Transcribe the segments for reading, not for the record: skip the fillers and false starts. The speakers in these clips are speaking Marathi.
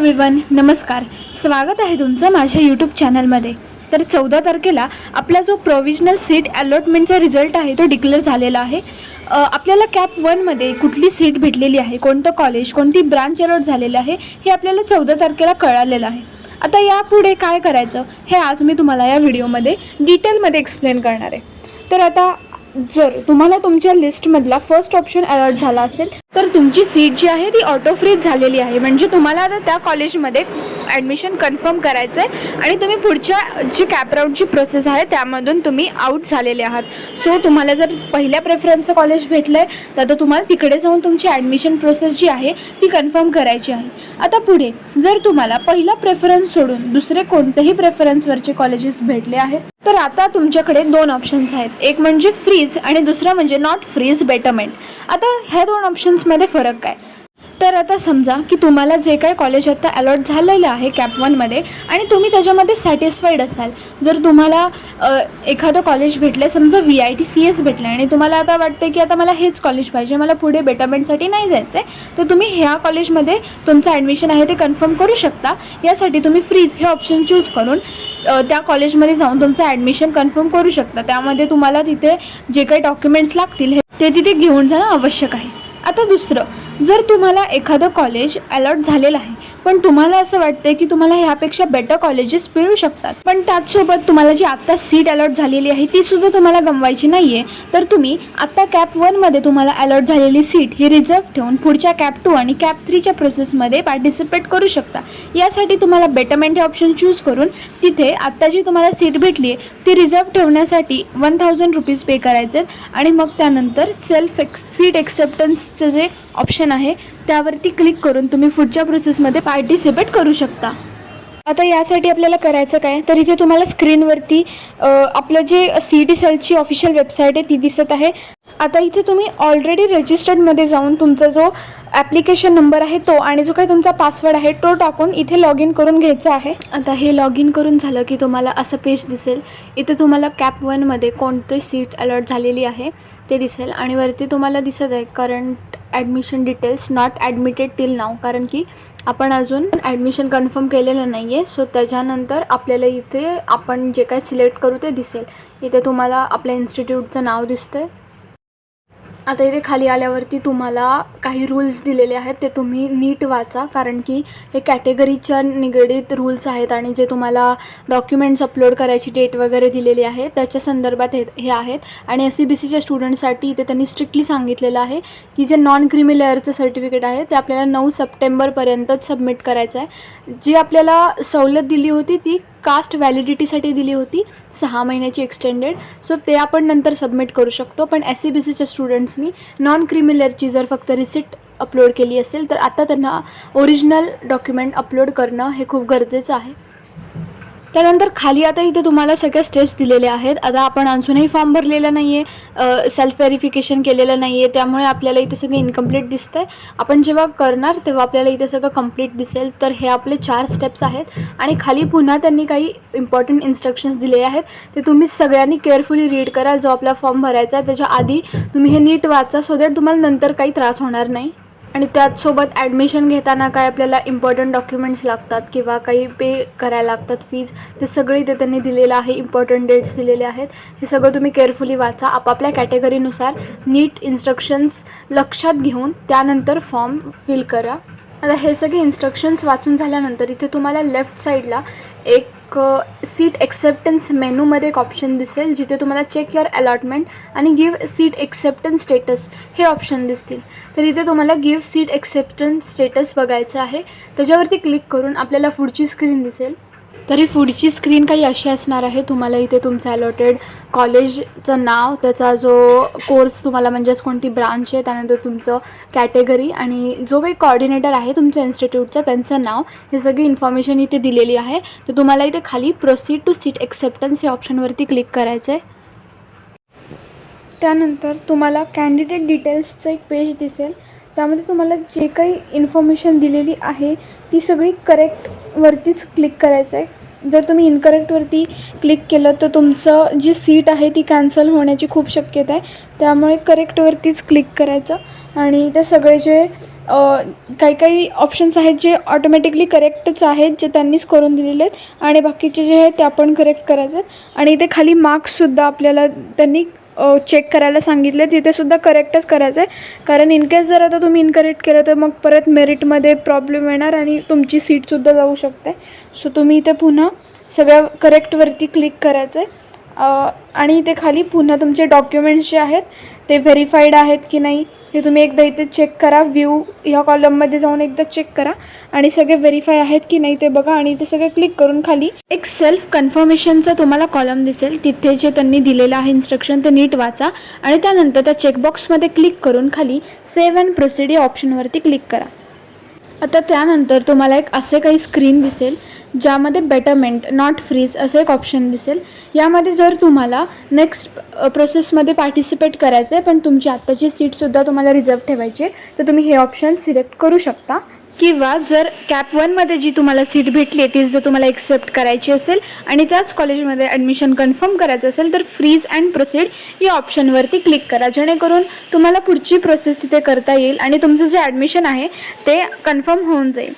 एव्हरीवन, नमस्कार. स्वागत आहे तुमचं माझ्या यूट्यूब चॅनलमध्ये. तर 14 तारखेला आपला जो प्रोविजनल सीट अलॉटमेंटचा रिझल्ट आहे तो डिक्लेअर झालेला आहे. आपल्याला कॅप 1मध्ये कुठली सीट भेटलेली आहे, कोणतं कॉलेज, कोणती ब्रांच अलॉट झालेलं आहे हे आपल्याला 14 तारखेला कळालेलं आहे. आता यापुढे काय करायचं हे आज मी तुम्हाला या व्हिडिओमध्ये डिटेलमध्ये एक्सप्लेन करणार आहे. तर आता जर तुम्हाला तुमच्या लिस्टमधला फर्स्ट ऑप्शन अलॉट झाला असेल तर तुमची सीट जी आहे ती ऑटो फ्रीज झालेली आहे. म्हणजे तुम्हाला आता त्या कॉलेजमध्ये ॲडमिशन कन्फर्म करायचं आहे आणि तुम्ही पुढच्या जी कॅप राऊंडची प्रोसेस आहे त्यामधून तुम्ही आउट झालेले आहात. सो तुम्हाला जर पहिल्या प्रेफरन्सचं कॉलेज भेटलं आहे तर तुम्हाला तिकडे जाऊन तुमची ॲडमिशन प्रोसेस जी आहे ती कन्फर्म करायची आहे. आता पुढे जर तुम्हाला पहिला प्रेफरन्स सोडून दुसरे कोणतेही प्रेफरन्सवरचे कॉलेजेस भेटले आहेत तर आता तुमच्याकडे दोन ऑप्शन्स आहेत. एक म्हणजे फ्रीज आणि दुसरा म्हणजे नॉट फ्रीज बेटरमेंट. आता ह्या दोन ऑप्शन्समध्ये फरक काय? तर आता समजा की तुम्हाला जे काही कॉलेज आता अलॉट झालेलं आहे कॅप 1मध्ये आणि तुम्ही त्याच्यामध्ये सॅटिस्फाईड असाल. जर तुम्हाला एखादं कॉलेज भेटलं आहे, समजा VITCS भेटलं आणि तुम्हाला आता वाटतं की आता मला हेच कॉलेज पाहिजे, मला पुढे बेटरमेंटसाठी नाही जायचं आहे, तर तुम्ही ह्या कॉलेजमध्ये तुमचं ॲडमिशन आहे ते कन्फर्म करू शकता. यासाठी तुम्ही फ्रीज हे ऑप्शन चूज करून त्या कॉलेजमध्ये जाऊन तुमचं ॲडमिशन कन्फर्म करू शकता. त्यामध्ये तुम्हाला तिथे जे काही डॉक्युमेंट्स लागतील ते तिथे घेऊन जाणं आवश्यक आहे. आता दुसरं, जर तुम्हाला एखादं कॉलेज अलॉट झालेलं आहे पण तुम्हाला असं वाटतं की तुम्हाला ह्यापेक्षा बेटर कॉलेजेस मिळू शकतात, पण त्याचसोबत तुम्हाला जी आत्ता सीट अलॉट झालेली आहे तीसुद्धा तुम्हाला गमवायची नाही आहे, तर तुम्ही आत्ता कॅप 1मध्ये तुम्हाला अलॉट झालेली सीट ही रिझर्व ठेवून पुढच्या कॅप 2 आणि कॅप 3च्या प्रोसेसमध्ये पार्टिसिपेट करू शकता. यासाठी तुम्हाला बेटरमेंट हे ऑप्शन चूज करून तिथे आत्ता जी तुम्हाला सीट भेटली आहे ती रिझर्व ठेवण्यासाठी 1000 रुपीज पे करायचे आणि मग त्यानंतर सीट एक्सेप्टन्सचं जे ऑप्शन आहे त्यावरती क्लिक करून तुम्ही पुढच्या प्रोसेसमध्ये पार्टिसिपेट करू शकता. आता यासाठी आपल्याला करायचं काय, तर इथे तुम्हाला स्क्रीनवरती आपलं जे CET सेलची ऑफिशियल वेबसाईट आहे ती दिसत आहे. आता इथे तुम्ही ऑलरेडी रजिस्टर्डमध्ये जाऊन तुमचा जो ॲप्लिकेशन नंबर आहे तो आणि जो काही तुमचा पासवर्ड आहे तो टाकून इथे लॉग इन करून घ्यायचं आहे. आता हे लॉग इन करून झालं की तुम्हाला असं पेज दिसेल. इथे तुम्हाला कॅप 1मध्ये कोणती सीट अलॉट झालेली आहे ते दिसेल आणि वरती तुम्हाला दिसत आहे current admission details not admitted till नाव, कारण की आपण अजून ॲडमिशन कन्फर्म केलेलं नाही आहे. सो त्याच्यानंतर आपल्याला इथे आपण जे काय सिलेक्ट करू ते दिसेल. इथे तुम्हाला आपल्या इन्स्टिट्यूटचं नाव दिसतं आहे. आता इथे खाली आल्यावरती तुम्हाला काही रूल्स दिलेले आहेत ते तुम्ही नीट वाचा, कारण की हे कॅटेगरीच्या निगडीत रूल्स आहेत आणि जे तुम्हाला डॉक्युमेंट्स अपलोड करायची डेट वगैरे दिलेली आहे त्याच्या संदर्भात हे आहेत. आणि SCBCच्या स्टुडंट्ससाठी इथे त्यांनी स्ट्रिक्टली सांगितलेलं आहे की जे नॉन क्रिमी लेअरचं सर्टिफिकेट आहे ते आपल्याला 9 सप्टेंबरपर्यंतच सबमिट करायचं आहे. जी आपल्याला सवलत दिली होती ती कास्ट व्हॅलिडिटीसाठी दिली होती 6 महिन्याची एक्सटेंडेड. सो ते आपण नंतर सबमिट करू शकतो. पण SCBCच्या स्टुडंट्सनी नॉन क्रिमिलेअरची जर फक्त रिसिट अपलोड केली असेल तर आता त्यांना ओरिजिनल डॉक्युमेंट अपलोड करणं हे खूप गरजेचं आहे. त्यानंतर खाली आता इथे तुम्हाला सगळ्या स्टेप्स दिलेल्या आहेत. आता आपण अजूनही फॉर्म भरलेला नाही आहे, सेल्फ व्हेरिफिकेशन केलेलं नाही आहे, त्यामुळे आपल्याला इथे सगळं इनकम्प्लीट दिसतं आहे. आपण जेव्हा करणार तेव्हा आपल्याला इथे सगळं कंप्लीट दिसेल. तर हे आपले 4 स्टेप्स आहेत आणि खाली पुन्हा त्यांनी काही इम्पॉर्टंट इन्स्ट्रक्शन्स दिले आहेत ते तुम्ही सगळ्यांनी केअरफुली रीड करा. जो आपला फॉर्म भरायचा आहे त्याच्या आधी तुम्ही हे नीट वाचा, सो दॅट तुम्हाला नंतर काही त्रास होणार नाही. आणि त्याचसोबत ॲडमिशन घेताना काय आपल्याला इम्पॉर्टंट डॉक्युमेंट्स लागतात किंवा काही पे करायला लागतात फीज, ते सगळे इथे त्यांनी दिलेलं आहे. इम्पॉर्टंट डेट्स दिलेले आहेत. हे सगळं तुम्ही केअरफुली वाचा. आपापल्या कॅटेगरीनुसार नीट इन्स्ट्रक्शन्स लक्षात घेऊन त्यानंतर फॉर्म फिल करा. आता हे सगळे इन्स्ट्रक्शन्स वाचून झाल्यानंतर इथे तुम्हाला लेफ्ट साईडला एक सीट एक्सेप्टन्स मेनूमध्ये एक ऑप्शन दिसेल जिथे तुम्हाला चेक युअर अलॉटमेंट आणि गिव्ह सीट एक्सेप्टन्स स्टेटस हे ऑप्शन दिसतील. तर इथे तुम्हाला गिव्ह सीट एक्सेप्टन्स स्टेटस बघायचं आहे. त्याच्यावरती क्लिक करून आपल्याला पुढची स्क्रीन दिसेल. तरी पुढची स्क्रीन काही अशी असणार आहे. तुम्हाला इथे तुमचं अलॉटेड कॉलेजचं नाव, त्याचा जो कोर्स तुम्हाला म्हणजेच कोणती ब्रांच आहे, त्यानंतर तुमचं कॅटेगरी आणि जो काही कोऑर्डिनेटर आहे तुमच्या इन्स्टिट्यूटचं त्यांचं नाव, हे सगळी इन्फॉर्मेशन इथे दिलेली आहे. तर तुम्हाला इथे खाली प्रोसीड टू सीट एक्सेप्टन्स या ऑप्शनवरती क्लिक करायचं आहे. त्यानंतर तुम्हाला कॅन्डिडेट डिटेल्सचं एक पेज दिसेल. त्यामध्ये तुम्हाला जे काही इन्फॉर्मेशन दिलेली आहे ती सगळी करेक्टवरतीच क्लिक करायचं आहे. जर तुम्ही इनकरेक्टवरती क्लिक केलं तर तुमचं जी सीट आहे ती कॅन्सल होण्याची खूप शक्यता आहे. त्यामुळे करेक्टवरतीच क्लिक करायचं आणि ते सगळे जे काही काही ऑप्शन्स आहेत जे ऑटोमॅटिकली करेक्टच आहेत, जे त्यांनीच करून दिलेले आहेत, आणि बाकीचे जे आहेत ते आपण करेक्ट करायचे आहेत. आणि इथे खाली मार्क्ससुद्धा आपल्याला त्यांनी चेक करायला सांगितले, तिथेसुद्धा करेक्टच करायचं आहे. कारण इनकेस जर आता तुम्ही इनकरेक्ट केलं तर मग परत मेरिटमध्ये प्रॉब्लेम येणार आणि तुमची सीटसुद्धा जाऊ शकते. सो तुम्ही इथे पुन्हा सगळ्या करेक्टवरती क्लिक करायचं आहे. आणि इथे खाली पुन्हा तुमचे डॉक्युमेंट्स जे आहेत ते व्हेरीफाईड आहेत की नाही हे तुम्ही एकदा इथे चेक करा. व्ह्यू ह्या कॉलममध्ये जाऊन एकदा चेक करा आणि सगळे व्हेरीफाय आहेत की नाही ते बघा. आणि इथे सगळे क्लिक करून खाली एक सेल्फ कन्फर्मेशनचा तुम्हाला कॉलम दिसेल, तिथे जे त्यांनी दिलेलं आहे इन्स्ट्रक्शन ते नीट वाचा आणि त्यानंतर त्या चेकबॉक्समध्ये क्लिक करून खाली सेव्ह अँड प्रोसीड या ऑप्शनवरती क्लिक करा. आता त्यानंतर तुम्हाला एक असे काही स्क्रीन दिसेल ज्यामध्ये बेटरमेंट नॉट फ्रीज असं एक ऑप्शन दिसेल. यामध्ये जर तुम्हाला नेक्स्ट प्रोसेसमध्ये पार्टिसिपेट करायचं आहे पण तुमची आत्ताची सीटसुद्धा तुम्हाला रिझर्व ठेवायची आहे तर तुम्ही हे ऑप्शन सिलेक्ट करू शकता. किंवा जर कॅप 1मध्ये जी तुम्हाला सीट भेटली आहे तीच जर तुम्हाला एक्सेप्ट करायची असेल आणि त्याच कॉलेजमध्ये ॲडमिशन कन्फर्म करायचं असेल तर फ्रीज अँड प्रोसीड या ऑप्शनवरती क्लिक करा, जेणेकरून तुम्हाला पुढची प्रोसेस तिथे करता येईल आणि तुमचं जे ॲडमिशन आहे ते कन्फर्म होऊन जाईल.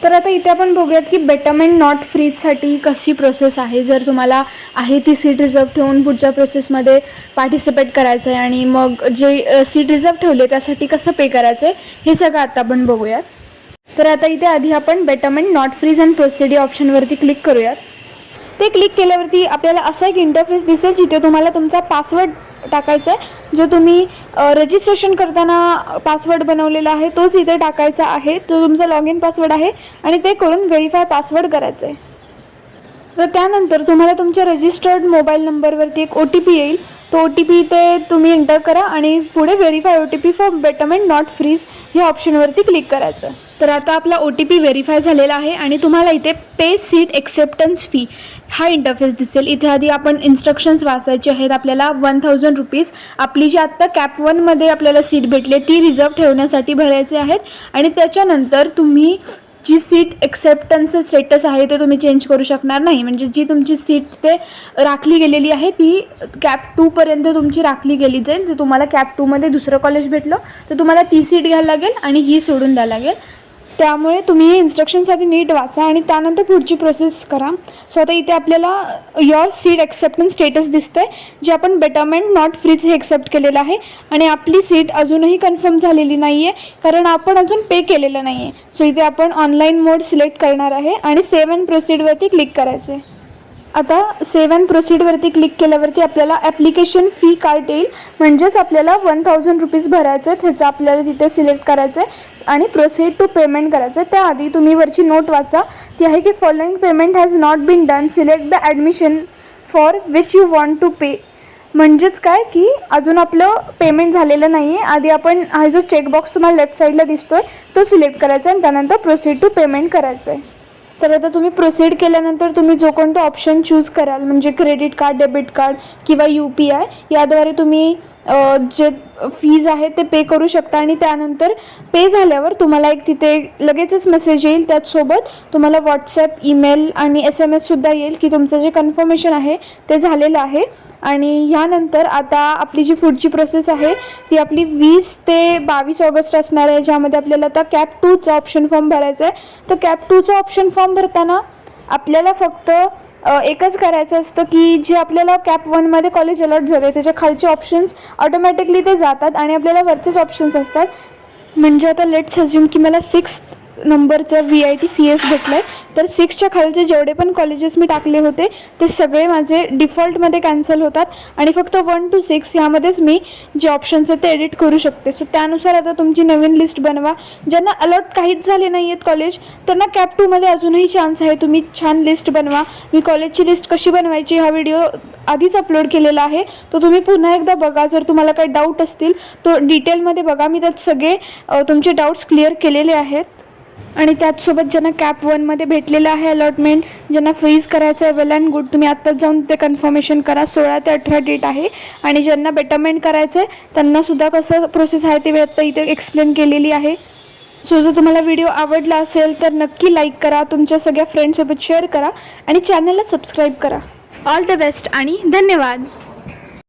तर आता इथे आपण बघूयात की बेटरमेंट नॉट फ्रीजसाठी कशी प्रोसेस आहे. जर तुम्हाला आहे ती सीट रिझर्व ठेवून पुढच्या प्रोसेसमध्ये पार्टिसिपेट करायचं आहे आणि मग जे सीट रिझर्व ठेवले त्यासाठी कसं पे करायचं आहे हे सगळं आता आपण बघूयात. तर आता इथे आधी आपण betterment not freeze and proceed या ऑप्शनवरती क्लिक करूयात. ते क्लिक केल्यावरती आपल्याला असा एक इंटरफेस दिसेल जिथे तुम्हाला तुमचा पासवर्ड टाकायचा आहे, जो तुम्ही रजिस्ट्रेशन करताना पासवर्ड बनवलेला आहे तोच इथे टाकायचा आहे. तो तुमचा लॉग इन पासवर्ड आहे आणि ते करून व्हेरीफाय पासवर्ड करायचं आहे. तर त्यानंतर तुम्हाला तुमच्या रजिस्टर्ड मोबाईल नंबरवरती एक OTP येईल. तो OTP इथे तुम्ही एंटर करा आणि पुढे verify OTP for betterment not freeze ह्या ऑप्शनवरती क्लिक करायचं. तर आता आपला OTP व्हेरीफाय झालेला आहे आणि तुम्हाला इथे पे सीट एक्सेप्टन्स फी हा इंटरफेस दिसेल. इथे आधी आपण इन्स्ट्रक्शन्स वाचायचे आहेत. आपल्याला 1000 रुपीज आपली जी आत्ता कॅप 1मध्ये आपल्याला सीट भेटली ती रिझर्व ठेवण्यासाठी भरायचे आहेत आणि त्याच्यानंतर तुम्ही जी सीट एक्सेप्टन्सचं स्टेटस आहे ते तुम्ही चेंज करू शकणार नाही. म्हणजे जी तुमची सीट ते राखली गेलेली आहे ती कॅप 2पर्यंत तुमची राखली गेली जाईल. जर तुम्हाला कॅप 2मध्ये दुसरं कॉलेज भेटलं तर तुम्हाला ती सीट घ्यायला लागेल आणि ही सोडून द्यायला लागेल. त्यामुळे तुम्ही हे इन्स्ट्रक्शन्स आधी नीट वाचा आणि त्यानंतर पुढची प्रोसेस करा. सो आता इथे आपल्याला युअर सीट एक्सेप्टन्स स्टेटस दिसतं आहे, जे आपण बेटरमेंट नॉट फ्रीज हे एक्सेप्ट केलेलं आहे आणि आपली सीट अजूनही कन्फर्म झालेली नाही आहे कारण आपण अजून पे केलेलं नाही आहे. सो इथे आपण ऑनलाईन मोड सिलेक्ट करणार आहे आणि सेव्ह अँड प्रोसीडवरती क्लिक करायचं आहे. आता सेव्ह अँड प्रोसीडवरती क्लिक केल्यावरती आपल्याला ॲप्लिकेशन फी कार्ड येईल, म्हणजेच आपल्याला 1000 रुपीज भरायचं आहे. त्याचं आपल्याला तिथे सिलेक्ट करायचं आहे आणि प्रोसीड टू पेमेंट करायचं आहे. त्याआधी तुम्ही वरची नोट वाचा, ती आहे की following payment has not been done, select the admission for which you want to pay. म्हणजेच काय की अजून आपलं पेमेंट झालेलं नाही आहे. आधी आपण हा जो चेकबॉक्स तुम्हाला लेफ्ट साईडला दिसतो आहे तो सिलेक्ट करायचा आणि त्यानंतर प्रोसीड टू पेमेंट करायचं आहे. तर आता तुम्ही प्रोसीड केल्यानंतर तुम्ही जो कोणता ऑप्शन चूज कराल म्हणजे क्रेडिट कार्ड, डेबिट कार्ड किंवा UPI याद्वारे तुम्ही जे फीज आहे ते पे करू शकता आणि त्यानंतर पे झाल्यावर तुम्हाला एक तिथे लगेचच मेसेज येईल. त्याचसोबत तुम्हाला WhatsApp, ईमेल आणि SMS सुद्धा येईल की तुमचं जे कन्फर्मेशन आहे ते झालेलं आहे. आणि ह्यानंतर आता आपली जी पुढची प्रोसेस आहे ती आपली 20 ते 22 ऑगस्ट असणार आहे, ज्यामध्ये आपल्याला आता कॅप 2चा ऑप्शन फॉर्म भरायचा आहे. तर कॅप 2चा ऑप्शन फॉर्म भरताना आपल्याला फक्त एकच करायचं असतं की जे आपल्याला कॅप 1मध्ये कॉलेज अलॉट झाले त्याच्या खालचे ऑप्शन्स ऑटोमॅटिकली ते जातात आणि आपल्याला वरचेच ऑप्शन्स असतात. म्हणजे आता लेट्स अज्युम की मला 6 नंबरचं VIT CS भेटलं आहे, तर 6च्या खालचे जेवढे पण कॉलेजेस मी टाकले होते ते सगळे माझे डिफॉल्टमध्ये कॅन्सल होतात आणि फक्त 1 to 6 ह्यामध्येच मी जे ऑप्शन्स आहेत ते एडिट करू शकते. सो त्यानुसार आता तुमची नवीन लिस्ट बनवा. ज्यांना अलॉट काहीच झाले नाही आहेत कॉलेज त्यांना कॅप 2मध्ये अजूनही चान्स आहे, तुम्ही छान लिस्ट बनवा. मी कॉलेजची लिस्ट कशी बनवायची हा व्हिडिओ आधीच अपलोड केलेला आहे, तो तुम्ही पुन्हा एकदा बघा. जर तुम्हाला काही डाऊट असतील तो डिटेलमध्ये बघा, मी त्यात सगळे तुमचे डाऊट्स क्लिअर केलेले आहेत. आणि त्याचसोबत ज्यांना कॅप 1मध्ये भेटलेलं आहे अलॉटमेंट, ज्यांना फ्रीज करायचं आहे वेल अँड गुड, तुम्ही आत्ताच जाऊन ते कन्फर्मेशन करा. 16 ते 18 डेट आहे. आणि ज्यांना बेटरमेंट करायचं आहे त्यांनासुद्धा कसं प्रोसेस आहे ते मी आत्ता इथे एक्सप्लेन केलेली आहे. सो जर तुम्हाला व्हिडिओ आवडला असेल तर नक्की लाईक करा, तुमच्या सगळ्या फ्रेंड्ससोबत शेअर करा आणि चॅनलला सबस्क्राईब करा. ऑल द बेस्ट आणि धन्यवाद.